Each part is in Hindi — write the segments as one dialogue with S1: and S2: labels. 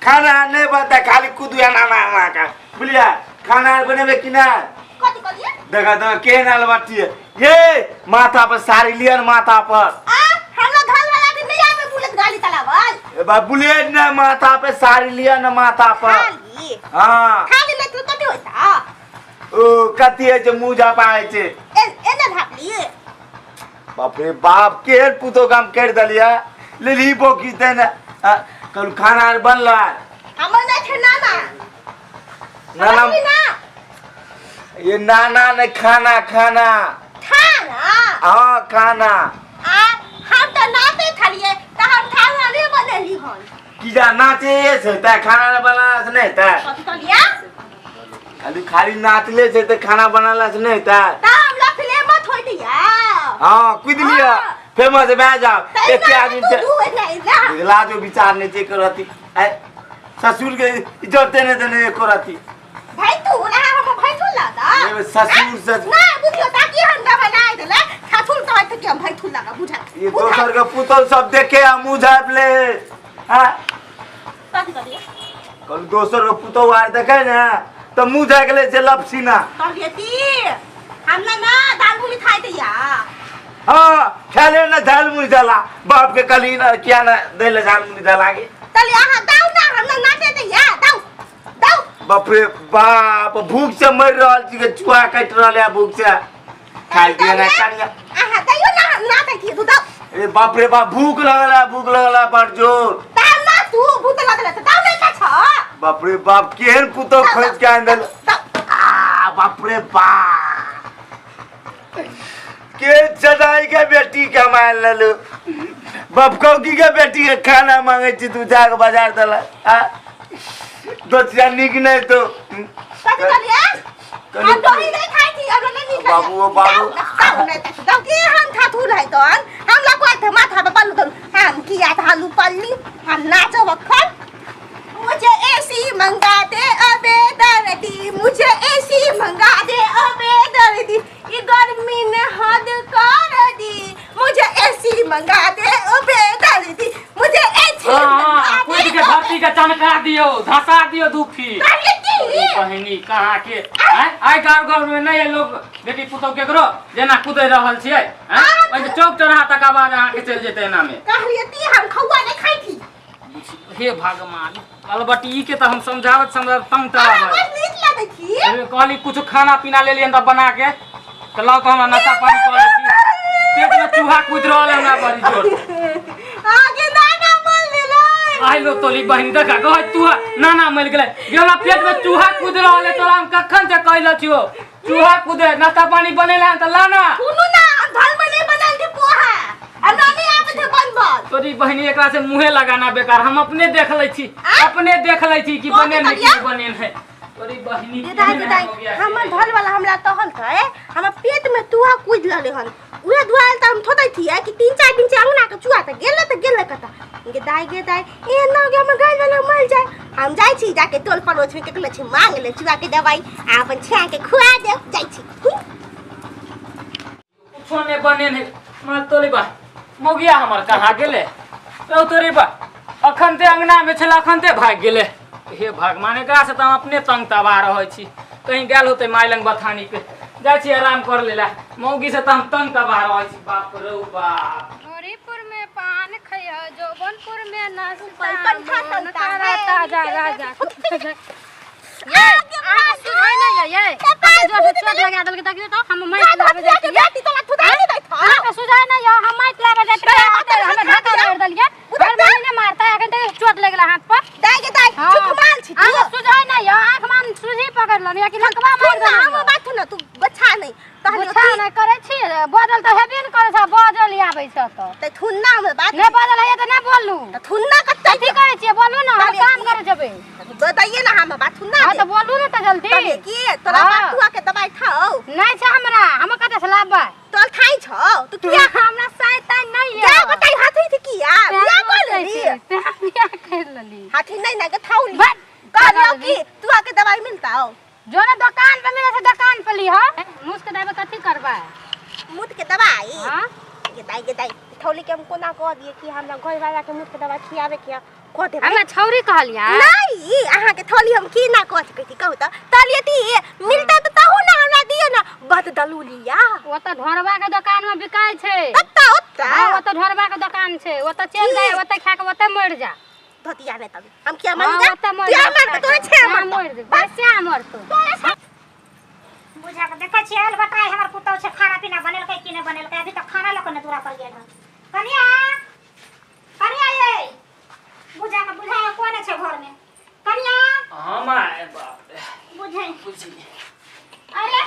S1: खाना नहीं बनता खाली कुदुआ ना का बुलिया खाना बनेबे कि ना
S2: कथि कथि
S1: देखा तो के नाल बाटी ये माथा पर साड़ी लिया माथा पर
S2: हमरा घर वाला के नहीं आवे बुलेट गाड़ी चलावल
S1: ए बा बुलेट ना माथा पे साड़ी लिया ना माथा पर
S2: खाली
S1: हां
S2: खाली ले तू कथि होता
S1: ओ कथि है जे मुजा पाए छे
S2: एने भागली
S1: बाप रे बाप के पुतो काम कर दलिया लेली बोकी देना कल खाना बनला
S2: हमर नहीं थे नाना
S1: नाना ये नाना ने खाना खाना
S2: खाना
S1: हाँ खाना
S2: हम तो नाते खलिए त हम खाना नहीं बनेली हन
S1: किजा नाचे से त खाना न बनाला से नहीं त
S2: कथि कलिया
S1: खाली नाचले से त खाना बनाला से नहीं त
S2: हम ला फिल्म मत होई दिया
S1: हां कुद लिया फेमस बह जाओ एक आदमी से
S2: तू नहीं ना
S1: लाजो विचार नहीं चेक करती ससुर के इज्जत देने देने करती
S2: भाई तू ना हम भाई तू लादा
S1: ये ससुर से
S2: ना बुझियो ताकि हम ना बनाए देले ठाठुल तो है कि हम भाई तू लगा बुझा
S1: ये दोसर के पुतल सब देखे मुंह झाप ले हां
S2: कथि कथि
S1: कल दोसर के पुतल आर देखे ना तो मुंह झाक ले से लपसीना
S2: तबियती हमला ना दाल मुली खाई दिया
S1: हां खेले ना झाल मुंह जाला बाप के कली ना क्या ना देले झाल मुंह जाला के
S2: चल यहां दाऊ ना हमला नाचे दिया दाऊ दाऊ
S1: बाप रे बाप भूख से मर रहल छी के चुहा कट रहल है भूख से खाई दिया ना कनिया
S2: दाइयो ना नाचे थी तू दाऊ
S1: ए बाप रे बाप भूख लगला बड़ जोर
S2: दाऊ ना तू भूत लगले त दाऊ नहीं छ
S1: बाप रे बाप केहन पुतो खोज के आंदल बाप रे बाप के जदाई के बेटी कमाए ललो बाप कौकी के बेटी के खाना मांगे छी तू जाके बाजार दला दोतिया निक नहीं तो
S2: कथि कलिया हम तो ही नहीं खाई थी अब नहीं खाई
S1: बाबू ओ बाबू
S2: दाऊ के हम ठाठू रहे तो हम ला को थे माथा पे पल्लू तो हम किया था आलू पल्ली हम नाचो वखन मुझे एसी मंगा दे अबे दर्दी मुझे एसी मंगा दे अबे दर्दी ये गर्मी ने हद कर दी मुझे एसी मंगा दे अबे दर्दी मुझे एसी
S3: हां कोई के धरती के चमका दियो धसा दियो दुखी बहनी कहां के आई गांव में नहीं लोग बेटी पुतौ केकरो जेना कुदै रहल छियै ओइ चौक चौराहा तक आवाज अहाँ के चल जेतै एना में
S2: कहलियती हम खौआ नहीं खाई थी
S3: हे भगवान अलबटी के तो हम समझावत तंग तरा
S2: बस नीक लगे थी
S3: कहली कुछ खाना पीना ले लियन त बना के त लाओ तो हमरा नाश्ता पानी कर लेती पेट में चूहा कूद रहल है हमरा बड़ी जोर
S2: आगे नाना मल देलो
S3: आई लो तोली बहन देखा गह चूहा नाना मल गेले गेला पेट में चूहा कूद रहल है तोरा हम कखन से कहल छियो चूहा कूदे नाश्ता पानी बनेला त लाना
S2: सुनु ना घर में नहीं बनल थी पोहा अनानी आवे थे बनबल
S3: तोरी बहनी एकरा से मुहे लगाना बेकार हम अपने देख लै छी कि बने नहीं कि बने है तोरी बहनी
S2: दाई हमर घर वाला हमरा तहन थे हमर पेट में चूहा कूद रहले हन उहे दुआल त हम थोदै थी कि 3-4 दिन से अंगना के चूहा त गेले कता गे दाई ए ना गे हमर घर वाला मर जाए हम जाई छी जाके टोल पड़ोस में केकले छी मांग ले चूहा के दवाई अपन छा के खुआ दे जाई छी
S3: कुछो ने बने नहीं मार तोरी बा मोगिया हमर कहां गेले ओ तोरी बा अखन ते अंगना में छला अखन ते भाग गेले हे भगवान एकरा से त हम अपने तंग तबा रहै छी कहीं गेल होते माइलंग बथानी पे जाय छी आराम कर लेला मौगी से त हम तंग तबा रहै छी बाप रे बाप
S4: हरिपुर में पान खइया जोबनपुर में नाश्ता
S2: पंखा
S4: करता जा राजा ये सुनाई नहीं ये जो चोट लगा दल के ताकि तो हम माइक लावे जाती है तो खुदा नहीं बैठा हां सुझाय नहीं हम माइक लावे जाती है हम ढाका कर दलिए घर में ने मारता है अखन तक चोट लगला हाथ पर दाई छुकमाल छी तू सुझाय नहीं आंख मान सुझी पकड़ लो या कि लकवा मार दे हम बात न तू बच्चा नहीं बच्चा नहीं करे छी बदल तो हेबे न करे छ बदल आबै छ त थुन्ना में बात नहीं बदल है त नहीं बोलू थुन्ना कत्ते ठीक करे छी बोलू न हम काम करे जबे बताइए ना हम बात थुन्ना हां त बोलू न त जल्दी की तोरा बातुआ के दवाई खाओ नहीं छ हमरा हम कते से लाबा तोल खाई छ तू किया हमरा सैतान नहीं ले क्या बताई हाथी थी किया बिया कर लेली बिया कर लेली हाथी नहीं ना के थाउली कहलियो की तू आके दवाई मिलता हो जो ना दुकान पे मिले से दुकान पे ली हो मुझ के दवाई कथि करबा मुझ के दवाई हां के दाई थौली के हमको ना कह दिए कि हमरा घर वाला के मुझ के दवाई खियावे के
S2: को दे
S4: हमें छौरी कहलिया
S2: नहीं अहाँ के थोली हम की ना कह सकती कहू त तलिए ती मिलता त तहु ना हमरा दिए ना बद दलुलिया
S4: वो तो ढोरबा के दुकान में बिकाय छे
S2: ओत्ता ओत्ता
S4: हां वो तो ढोरबा के दुकान छे वो तो चल जाए वो तो खा के वो तो मर जा
S2: धतिया ने तब हम क्या मन जा
S4: क्या
S2: मार के तोरे छे
S4: मर दे बस क्या मर तो
S5: बुझा के देखै छी आइल बताए हमर पुतौ छे खाना पीना बनल के कि नै बनल के अभी तक खाना लक ने दूरा पर गेल कनिया कनिया ये बुझा के बुझाया कोन छे घर में कनिया
S3: हां माय बाप रे
S5: बुझै
S3: बुझी
S5: अरे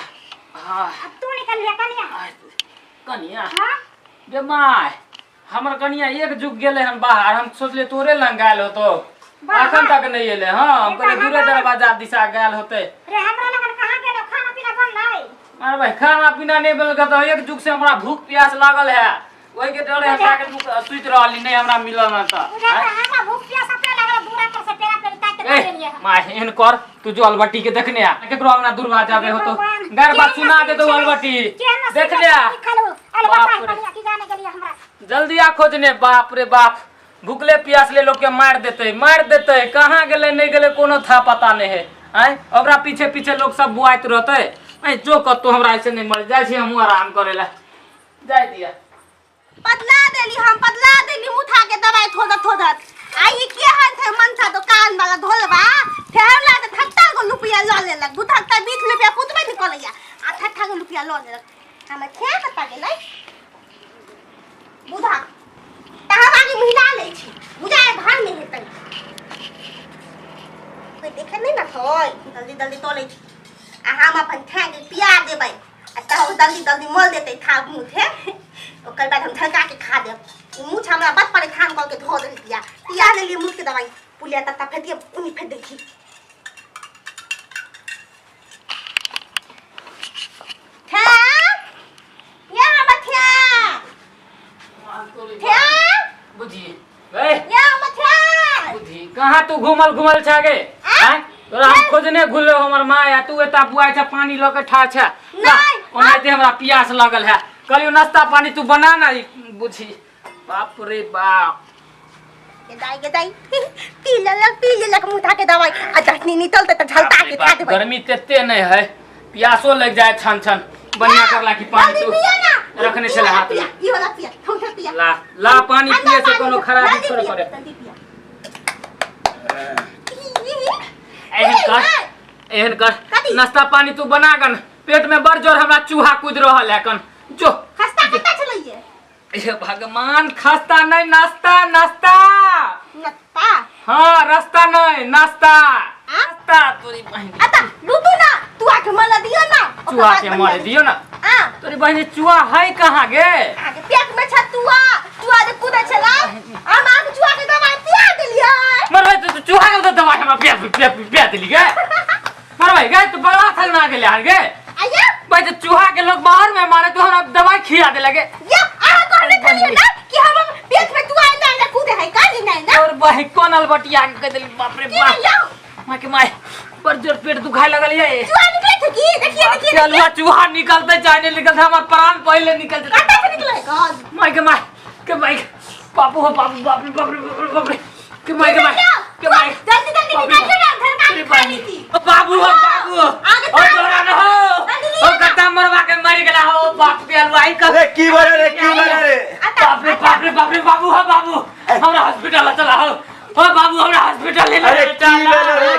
S3: हां
S5: अब तू निकल लिया कनिया
S3: कनिया
S5: हां
S3: गे माय हमर कनिया एक जुग गेले हम बाहर हम सोचले तोरे लंग गेल होतो अखन तक नहीं एले हां हम कहले दूरे दरवाजा दिशा गेल होते
S5: रे हमरा लगन कहां गेलो खाना पीना बनलै
S3: अरे भाई खाना पीना नहीं बनल तो एक जुग से हमरा भूख प्यास लागल है ओई के डरे हमरा के सुइत रहली नहीं हमरा मिलल ना त
S5: बुझा के हमरा भूख प्यास अपने लागल दूरा पर से पेरा पेरी ताक के ले लिए
S3: माय एहन कर तू जो अलबट्टी के देखने आ केकरो अंगना दूरवा जाबे हो तो घर बात सुना दे तो अलबट्टी देख ले
S5: अरे बताए कनिया की जाने गेलिए हमरा
S3: जल्दी आ खोजने बाप रे बाप भूखले प्यास ले लोग के मार देते कहाँ गेले नहीं गेले कोनो था पता नहीं है आय ओकरा पीछे पीछे लोग सब बुआइत रहते ऐ जो कतो हमरा ऐसे नहीं मर जाय छी हम आराम करेला जाय दिया
S2: पतला देली मुठा के दवाई थोड़ा आई के हाथ है मन था दुकान वाला ढोलबा फेरला त ठट्टा को रुपया ल लेलक बुठक्ता 20 रुपया पुतबे निकलैया आ ठट्टा को रुपया ल लेलक हम खे पता गेलै बुधा तावागी महिला ले छी बुझाए भान नहीं हेतै कोई देखे नहीं ना होय जल्दी तोले छी आ हम अपन खा के पिया देबै आ त जल्दी मोल देतै था मुथे ओकर बाद हम ठका के खा देब मुछ हमरा बस परेशान करके धो दे पिया ले लिए मुछ के दवाई पुलिया तत्ता फेटिए उनी फेट देखी था यहाँ मथिया था
S3: बुझी ए
S2: यहाँ मथिया
S3: बुझी कहाँ तू घुमल छागे हैं तोरा हम खोजने घुले हमर मां या तू एता बुआई छ पानी ल के ठा छ
S2: नहीं
S3: ओनाते हमरा प्यास लागल है कलियो नाश्ता पानी तू बना ना बुझी बाप रे बाप
S2: के दाई पी लेलक मुठा के दवाई आ चटनी निकलते त झलता के खा देबै
S3: गर्मी तेते नहीं है प्यासो लग जाए छन बढ़िया करला की पानी तू रखने चले हाथ में
S2: ई वाला पिया थोड़ा पिया
S3: ला पानी पिए से कोनो खराबी थोड़े करे एहन कर नाश्ता पानी तू बना गन पेट में बड़ जोर हमरा चूहा कूद रहल है कन जो
S2: खस्ता कत्ता चलैए
S3: ए भगवान खस्ता नहीं नाश्ता
S2: नत्ता
S3: हाँ रास्ता नहीं नाश्ता नाश्ता तोरी बहन
S2: आता लूटू ना तू आके मला दियो ना
S3: चूहा के मारे दियो ना
S2: हां
S3: तोरी बहन चूहा है कहाँ गे
S2: आगे पेट में छतुआ चूहा जे कूदे छला हम आके चूहा के दवाई पिया देलिए
S3: मर भाई तू चूहा के दवाई हमरा पिया देली गे मर भाई गे तू बड़ा थल ना गेले हार गे
S2: आया
S3: भाई तो चूहा के लोग बाहर में मारे तो हमरा दवाई खिला दे लगे
S2: या आ कहने करिए ना कि हम पेट में चूहा ना कूदे है का नहीं ना
S3: और भाई कोन अलबटिया के कह देली बाप रे बाप मां के माय पर जोर पेट दुखाए लगल ये
S2: चूहा निकले थे की देखिए
S3: चलवा चूहा निकलते चाहे निकलते हमर प्राण पहले निकलते
S2: कत्ता से निकले गॉड
S3: माय के माय बापू हो बापू बाप रे के माय
S2: जल्दी निकल ना घर का खानी थी
S3: बाबू हो बाबू ओ तोरा न हो ओ कत्ता मरवा के मर गेला हो बाप पे अलवाई का
S1: अरे की बोले रे
S3: बाप रे बाबू हो बाबू हमरा हॉस्पिटल चला हो ओ बाबू हमरा हॉस्पिटल ले
S1: अरे की बोले रे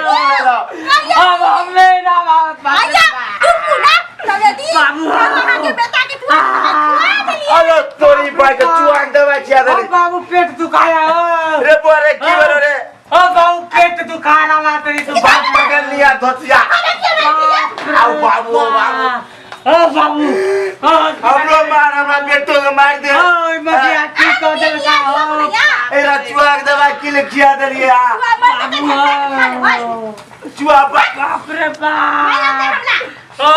S3: अब हम ले ना बाप
S2: आया तू ना चले दी
S3: बाबू
S2: वहां के बेटा के तू खवा देली
S1: अरे तोरी बाई के चूहा के दवाई खिया दे
S3: बाबू पेट दुखाया हो
S1: रे बोले की बोले रे
S3: ओ बाबू पेट दुखा रहा तेरी तू
S1: बाप पकड़ लिया धोतिया आओ बाबू
S3: ओ बाबू
S1: हमरो मार हमरा बेटो के मार दे
S3: ओए मगिया की को दे हो
S1: एरा चूहा के दवाई के लिए खिया देलिए चूहा
S3: बाप रे बाप ओ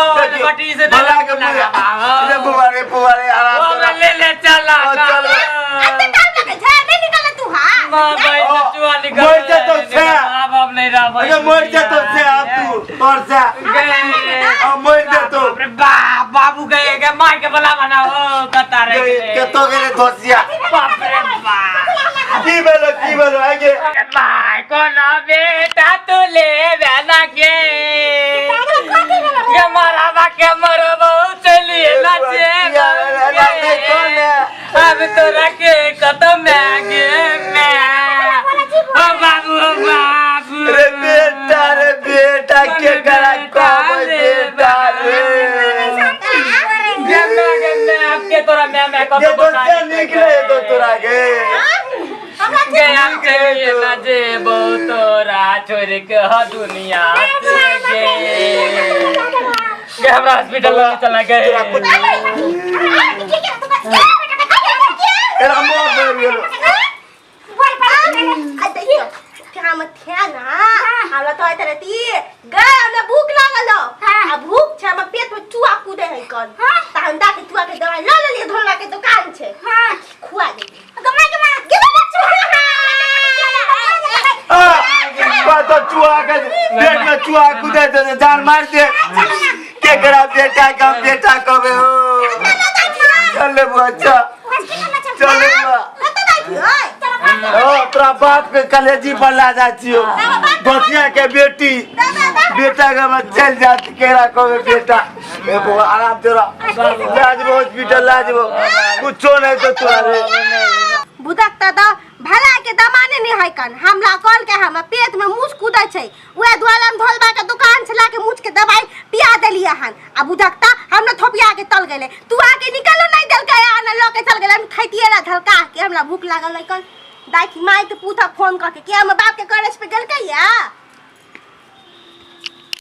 S3: बटी से
S1: भला के रे बुआरे आराम कर
S3: ले चला
S1: चल
S2: अते टाइम लगे छे नहीं निकल तू हां
S3: मां भाई चूहा निकल
S1: मर जा तो छे
S3: अब नहीं रहा भाई
S1: अरे मर जा तो छे अब तू और जा अब मर जा तो
S3: बाप रे बाबू गए के मार के बला बनाओ कतारे
S1: के तो के धोसिया
S3: बाप रे बाप
S1: की बोलो आगे
S3: माय को ना बेटा तू ले बना के मारा बा के मरो बहुत चलिए ना जे अब तो रखे कदम में आगे मैं ओ बाबू
S1: रे बेटा के करा कब बेटा रे
S3: गन्ना आपके तोरा मैं
S1: ये तो से निकले तो तोरा के
S3: गया चलिए ना जे बहुत तोरा छोड़ के ह दुनिया से गे हमरा हॉस्पिटल में चला गए
S1: एरा मोर दे गेलो
S2: हमरा तो आते रहती गए हमरा भूख लागल आ भूख छे हमर पेट में चूहा कूदे है कन तहन दा के चूहा के दवाई ल लिए धोला के दुकान छे खुआ दे गमाई के मार गेलो
S1: तो चूहा के पेट में चूहा कूदे तो जान मार दे के करा बेटा का बेटा कबे हो चल बुआ अच्छा चल बुआ ओ तोरा बाप के कलेजी पर ला जातियो बतिया के बेटा के मत चल जात केरा कबे बेटा ए बुआ आराम तेरा लाज हॉस्पिटल लाजबो कुछो नहीं तो तोरा रे
S2: बुदक दादा भला के दमाने नहीं है कन हमला कॉल के हम पेट में मुछ कूदे छै उहे द्वारा हम धोलबा के दुकान से लाके मुछ के दवाई पिया देलिए हन आ बुदकता हमने थोपिया के तल गेले तू आके निकलो नहीं दल के आना लोके चल गेले हम खैतिए ला धलका के हमरा भूख लागल है कन दाई की माई के पूछा फोन करके के हम बाप के कॉलेज पे गेल के या